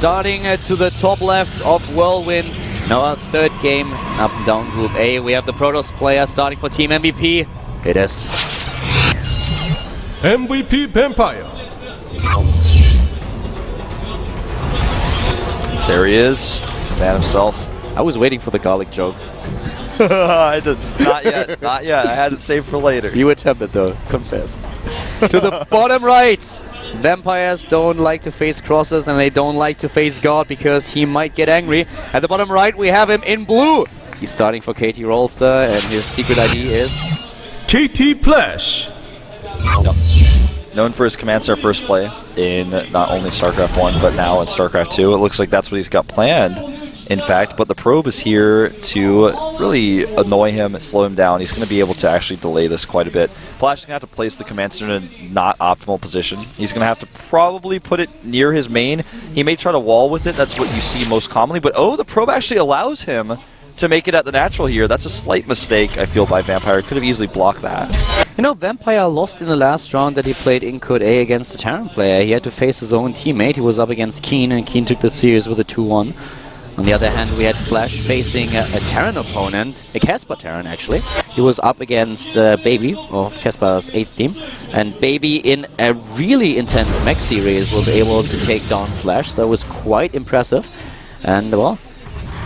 starting to the top left of Whirlwind. Now our third game, up and down Group A. We have the Protoss player starting for Team MVP. It is MVP Vampire. There he is, man himself. I was waiting for the garlic joke. I did not yet, not yet. I had it saved for later. You attempted though, confess. To the bottom right. Vampires don't like to face crosses and they don't like to face God because he might get angry. At the bottom right we have him in blue. He's starting for KT Rolster and his secret ID is KT Plash. Yep. Known for his command center first play in not only StarCraft 1 but now in StarCraft 2. It looks like that's what he's got planned, in fact, but the probe is here to really annoy him and slow him down. He's going to be able to actually delay this quite a bit. Flash is going to have to place the command center in a not optimal position. He's going to have to probably put it near his main. He may try to wall with it. That's what you see most commonly, but oh, the probe actually allows him to make it at the natural here. That's a slight mistake, I feel, by Vampire. Could have easily blocked that. You know, Vampire lost in the last round that he played in Code A against the Terran player. He had to face his own teammate. He was up against Keen, and Keen took the series with a 2-1. On the other hand, we had Flash facing a Terran opponent, a Casper Terran actually. He was up against Baby of Casper's 8th team, and Baby in a really intense mech series was able to take down Flash. That was quite impressive. And well,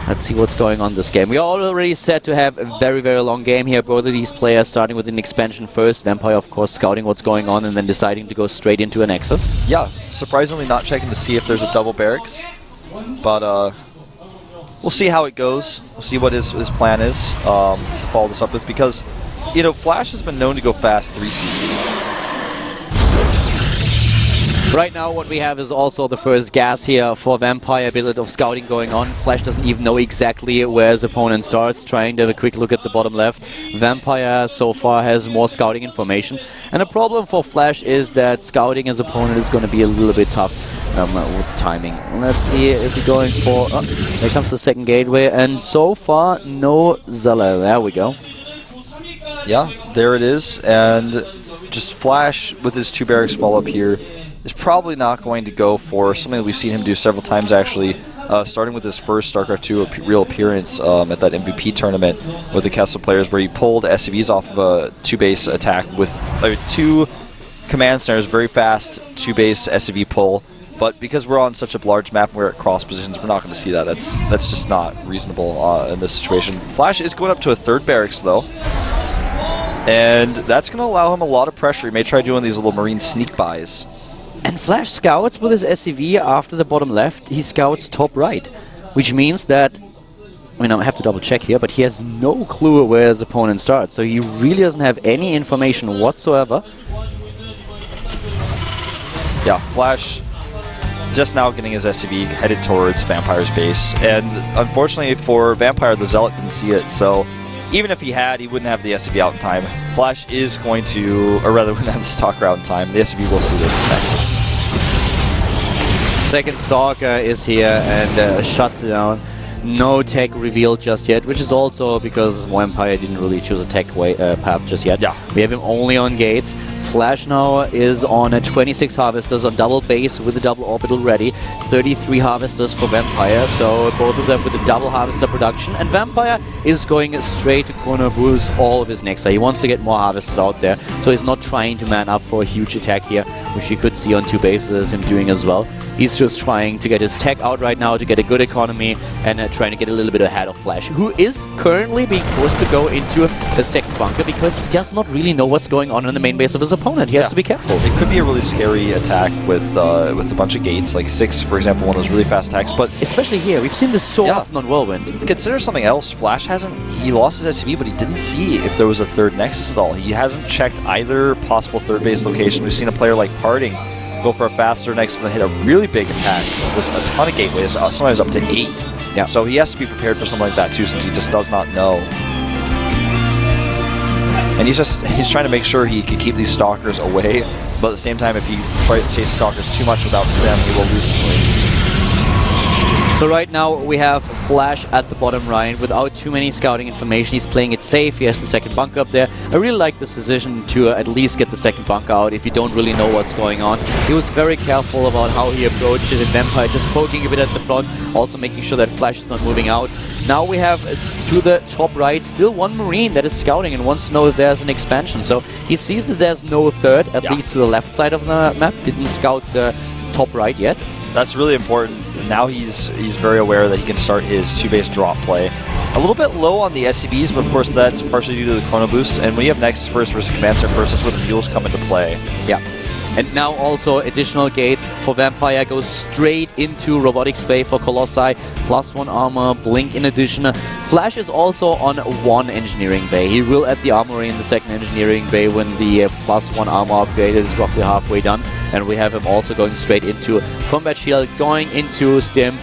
let's see what's going on this game. We are already set to have a very, very long game here. Both of these players starting with an expansion first. Vampire, of course, scouting what's going on and then deciding to go straight into a Nexus. Yeah, surprisingly not checking to see if there's a double barracks, but we'll see how it goes. We'll see what his plan is to follow this up with, because, you know, Flash has been known to go fast 3cc. Right now what we have is also the first gas here for Vampire, a bit of scouting going on. Flash doesn't even know exactly where his opponent starts, trying to have a quick look at the bottom left. Vampire so far has more scouting information. And the problem for Flash is that scouting his opponent is going to be a little bit tough with timing. Let's see, is he going for... Oh, there comes the second gateway, and so far no Zella. There we go. Yeah, there it is, and just Flash with his 2 barracks follow-up here is probably not going to go for something that we've seen him do several times actually, starting with his first StarCraft 2 real appearance at that MVP tournament with the Kessel players, where he pulled SCVs off of a 2-base attack with 2 command centers, very fast 2-base SCV pull. But because we're on such a large map and we're at cross positions, we're not going to see that. That's just not reasonable in this situation. Flash is going up to a 3rd barracks though, and that's going to allow him a lot of pressure. He may try doing these little Marine sneak buys. And Flash scouts with his SCV after the bottom left. He scouts top right, which means that, I mean, I have to double check here, but he has no clue where his opponent starts. So he really doesn't have any information whatsoever. Yeah, Flash just now getting his SCV headed towards Vampire's base. And unfortunately for Vampire, the Zealot didn't see it. So even if he had, he wouldn't have the SCV out in time. Flash is going to, or rather wouldn't have the Stalker out in time. The SCV will see this Nexus. Second Stalker is here and shuts it down. No tech revealed just yet, which is also because Vampire didn't really choose a tech path just yet. Yeah. We have him only on gates. Flash now is on 26 harvesters on double base with a double orbital ready. 33 harvesters for Vampire, so both of them with a double harvester production. And Vampire is going straight to corner boost all of his Nexa. He wants to get more harvesters out there, so he's not trying to man up for a huge attack here, which you could see on 2 bases him doing as well. He's just trying to get his tech out right now to get a good economy and trying to get a little bit ahead of Flash, who is currently being forced to go into a second bunker because he does not really know what's going on in the main base of his opponent. He has to be careful. It could be a really scary attack with a bunch of gates, like 6, for example, one of those really fast attacks. But especially here, we've seen this so often on Whirlwind. Consider something else. Flash he lost his SCV, but he didn't see if there was a 3rd Nexus at all. He hasn't checked either possible 3rd base location. We've seen a player like Parting go for a faster Nexus and hit a really big attack with a ton of gateways, sometimes up to 8. Yeah. So he has to be prepared for something like that too, since he just does not know. And he's trying to make sure he can keep these Stalkers away, but at the same time, if he tries to chase Stalkers too much without stem, he will lose swing. So right now we have Flash at the bottom right without too many scouting information. He's playing it safe. He has the second bunker up there. I really like this decision to at least get the second bunker out if you don't really know what's going on. He was very careful about how he approached it in Vampire, just poking a bit at the front, also making sure that Flash is not moving out. Now we have to the top right still one Marine that is scouting and wants to know if there's an expansion. So he sees that there's no third, at least to the left side of the map. Didn't scout the top right yet. That's really important. Now he's very aware that he can start his 2-base drop play. A little bit low on the SCVs, but of course that's partially due to the Chrono Boost. And when you have Nexus first versus Command Center first, that's where the mules come into play. Yeah. And now also additional gates for Vampire goes straight into Robotics Bay for Colossi. +1 armor, Blink in addition. Flash is also on 1 Engineering Bay. He will add the armory in the 2nd Engineering Bay when the +1 armor upgrade is roughly halfway done. And we have him also going straight into Combat Shield, going into Stim.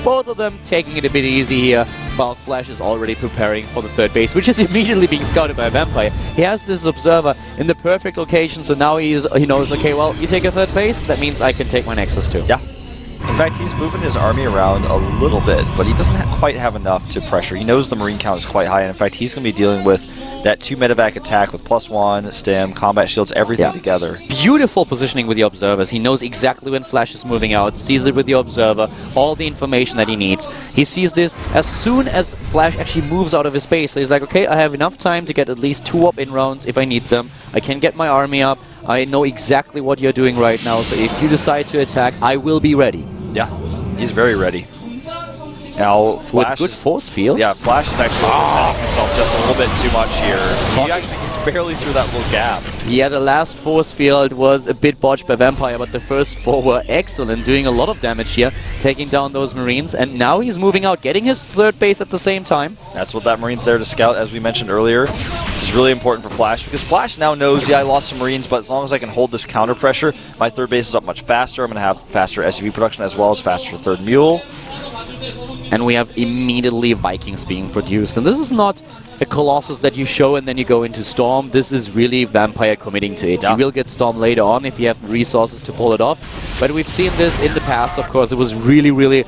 Both of them taking it a bit easy here, while Flash is already preparing for the 3rd base, which is immediately being scouted by Vampire. He has this observer in the perfect location, so now he knows, okay, well, you take a 3rd base, that means I can take my Nexus too. Yeah. In fact, he's moving his army around a little bit, but he doesn't quite have enough to pressure. He knows the Marine count is quite high, and in fact, he's going to be dealing with that 2 medevac attack with +1, Stim, combat shields, everything together. Beautiful positioning with the observers. He knows exactly when Flash is moving out, sees it with the observer, all the information that he needs. He sees this as soon as Flash actually moves out of his base. So he's like, okay, I have enough time to get at least 2 up-in rounds if I need them. I can get my army up. I know exactly what you're doing right now, so if you decide to attack, I will be ready. Yeah, he's very ready. Now, Flash... With good force fields? Yeah, Flash is actually representing himself just a little bit too much here. He actually gets barely through that little gap. Yeah, the last force field was a bit botched by Vampire, but the first 4 were excellent, doing a lot of damage here, taking down those Marines, and now he's moving out, getting his 3rd base at the same time. That's what that Marine's there to scout, as we mentioned earlier. This is really important for Flash, because Flash now knows, yeah, I lost some Marines, but as long as I can hold this counter pressure, my 3rd base is up much faster. I'm going to have faster SUV production as well as faster 3rd mule. And we have immediately Vikings being produced. And this is not a Colossus that you show and then you go into Storm. This is really Vampire committing to it. You will get Storm later on if you have the resources to pull it off. But we've seen this in the past, of course. It was really, really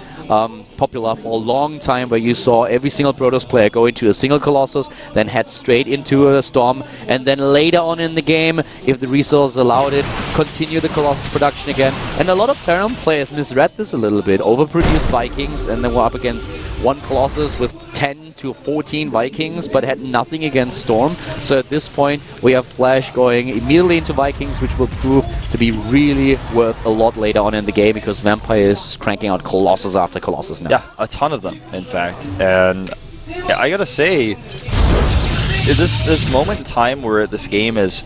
popular for a long time, where you saw every single Protoss player go into a single Colossus, then head straight into a Storm, and then later on in the game, if the resources allowed it, continue the Colossus production again. And a lot of Terran players misread this a little bit, overproduced Vikings, and then were up against one Colossus with 10 to 14 Vikings, but had nothing against Storm. So at this point, we have Flash going immediately into Vikings, which will prove to be really worth a lot later on in the game, because Vampire is cranking out Colossus after Colossus now. Yeah, a ton of them, in fact. And yeah, I gotta say, this moment in time where this game is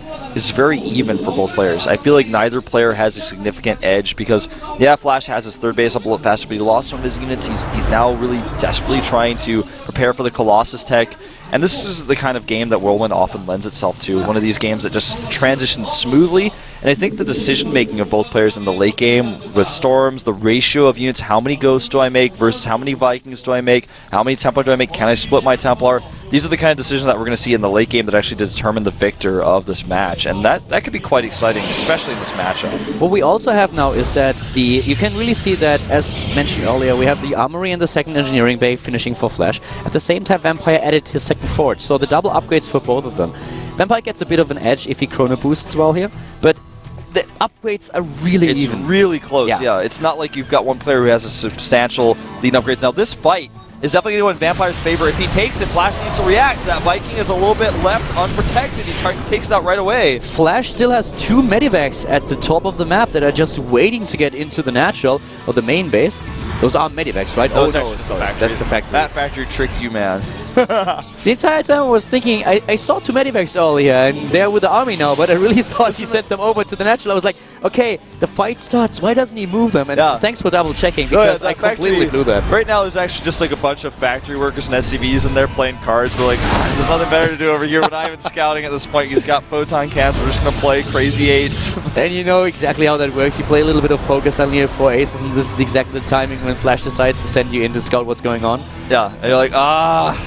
very even for both players. I feel like neither player has a significant edge, because yeah, Flash has his 3rd base up a little faster, but he lost some of his units. He's now really desperately trying to prepare for the Colossus tech. And this is the kind of game that Whirlwind often lends itself to. One of these games that just transitions smoothly. And I think the decision-making of both players in the late game with Storms, the ratio of units, how many Ghosts do I make versus how many Vikings do I make, how many Templar do I make, can I split my Templar? These are the kind of decisions that we're going to see in the late game that actually determine the victor of this match. And that could be quite exciting, especially in this matchup. What we also have now is that you can really see that, as mentioned earlier, we have the Armory and the 2nd Engineering Bay finishing for Flash. At the same time, Vampire added his 2nd Forge, so the double upgrades for both of them. Vampire gets a bit of an edge if he chrono boosts well here, but the upgrades are really even. It's really close, yeah. It's not like you've got one player who has a substantial lead in upgrades. Now, this fight is definitely going to go in Vampire's favor. If he takes it, Flash needs to react. That Viking is a little bit left unprotected. He takes it out right away. Flash still has 2 medivacs at the top of the map that are just waiting to get into the natural, or the main base. Those are medivacs, right? Oh, no, sorry. That's the factory. That factory tricked you, man. The entire time I was thinking, I saw 2 medivacs earlier, and they're with the army now, but I really thought he sent them over to the natural. I was like, okay, the fight starts, why doesn't he move them? And thanks for double checking, because I completely blew that. Right now, there's actually just like a bunch of factory workers and SCVs, and they're playing cards. They're like, there's nothing better to do over here. We're not even scouting at this point. He's got photon cans. We're just going to play crazy 8s. And you know exactly how that works. You play a little bit of poker, suddenly you have 4 aces, and this is exactly the timing when Flash decides to send you in to scout what's going on. Yeah, and you're like,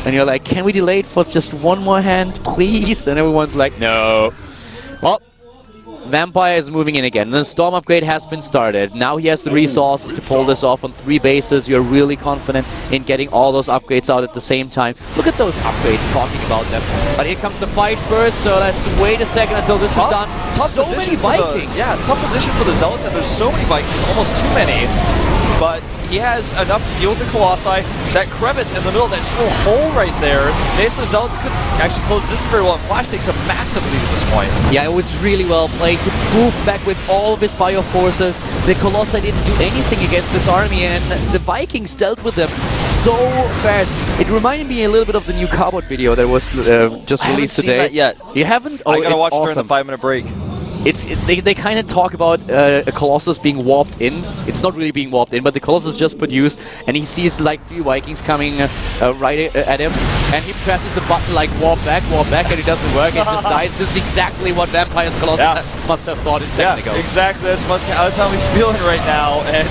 And you're like, can we delay it for just one more hand, please? And everyone's like, no. Well, Vampire is moving in again. The Storm upgrade has been started. Now he has the resources to pull this off on 3 bases. You're really confident in getting all those upgrades out at the same time. Look at those upgrades, talking about them. But here comes the fight first, so let's wait a second until this is done. So many Vikings! Tough position for the Zealots, and there's so many Vikings, almost too many. But he has enough to deal with the Colossi. That crevice in the middle, that just little hole right there. Basically, Zealots could actually close this very well. And Flash takes a massive lead at this point. Yeah, it was really well played. He moved back with all of his bio forces. The Colossi didn't do anything against this army, and the Vikings dealt with them so fast. It reminded me a little bit of the new Carbot video that was just released today. I haven't seen that yet. You haven't? Oh, I gotta watch awesome. during the 5-minute break. They kind of talk about a Colossus being warped in. It's not really being warped in, but the Colossus just produced, and he sees like 3 Vikings coming right at him, and he presses the button like warp back, and it doesn't work, and just dies. This is exactly what Vampire's Colossus must have thought a second ago. Exactly. That's how he's feeling right now, and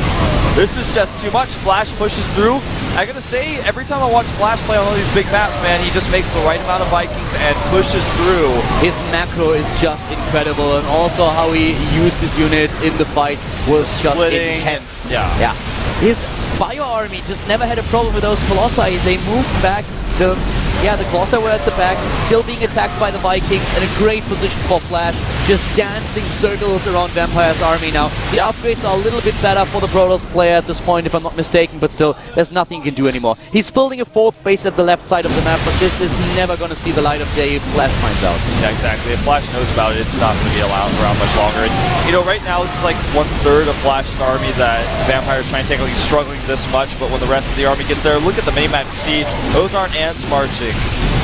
this is just too much. Flash pushes through. I gotta say, every time I watch Flash play on all these big maps, man, he just makes the right amount of Vikings and pushes through. His macro is just incredible, and also how he used his units in the fight was just intense. Yeah. His bio army just never had a problem with those Colossi. They moved back. The Colossi were at the back, still being attacked by the Vikings, and a great position for Flash, just dancing circles around Vampire's army now. The upgrades are a little bit better for the Protoss player at this point, if I'm not mistaken, but still, there's nothing he can do anymore. He's building a 4th base at the left side of the map, but this is never going to see the light of day if Flash finds out. Yeah, exactly. If Flash knows about it, it's not going to be around much longer. And, right now, this is like 1/3 of Flash's army that Vampire's trying to take. He's struggling this much, but when the rest of the army gets there, look at the minimap. You see, those aren't ants marching.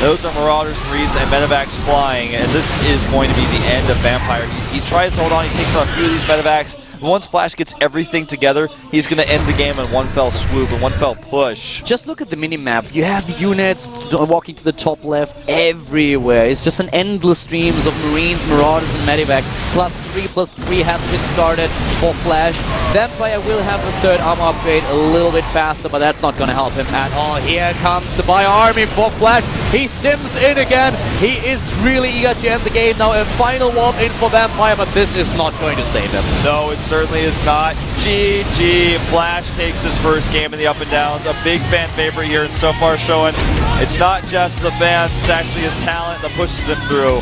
Those are Marauders, Marines, and Medevacs flying, and this is going to be the end of Vampire. He tries to hold on, he takes on a few of these Medevacs, but once Flash gets everything together, he's going to end the game in one fell swoop, and one fell push. Just look at the minimap. You have units walking to the top left everywhere. It's just an endless streams of Marines, Marauders, and Medevac. +3/+3 has been started for Flash. Vampire will have the 3rd armor upgrade a little bit faster, but that's not going to help him at all. Here comes the Bio army for Flash. He stims in again. He is really eager to end the game. Now a final warp in for Vampire, but this is not going to save him. No, it certainly is not. GG. Flash takes his first game in the up and downs. A big fan favorite here, and so far showing it's not just the fans, it's actually his talent that pushes him through.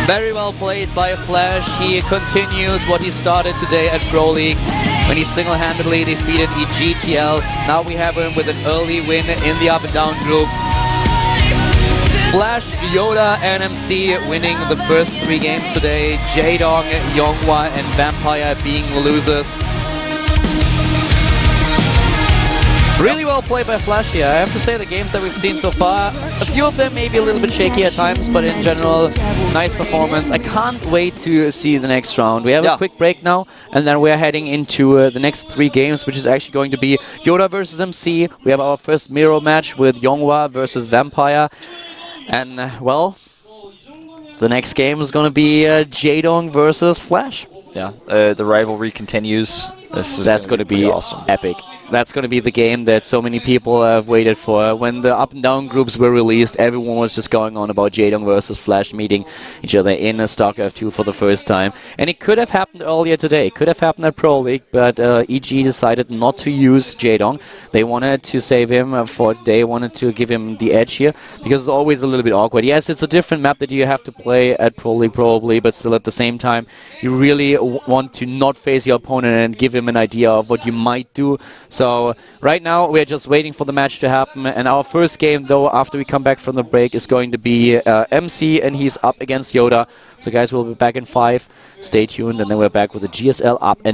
Very well played by Flash. He continues what he started today at Pro League when he single-handedly defeated EGTL. Now we have him with an early win in the up and down group. Flash, Yoda, and MC winning the first 3 games today. Jaedong, Yonghwa, and Vampire being the losers. Really well played by Flash here. I have to say the games that we've seen so far, a few of them may be a little bit shaky at times, but in general, nice performance. I can't wait to see the next round. We have a quick break now, and then we're heading into the next 3 games, which is actually going to be Yoda versus MC. We have our first mirror match with Yonghwa versus Vampire. And, well, the next game is going to be Jaedong versus Flash. Yeah, the rivalry continues. That's going to be awesome. Epic. That's going to be the game that so many people have waited for. When the up and down groups were released, everyone was just going on about Jaedong versus Flash meeting each other in StarCraft 2 for the first time. And it could have happened earlier today. It could have happened at Pro League, but EG decided not to use Jaedong. They wanted to save him for today, wanted to give him the edge here, because it's always a little bit awkward. Yes, it's a different map that you have to play at Pro League probably, but still at the same time, you really want to not face your opponent and give him an idea of what you might do. So right now we're just waiting for the match to happen, and our first game though after we come back from the break is going to be MC, and he's up against Yoda. So guys, we'll be back in 5. Stay tuned, and then we're back with the GSL up and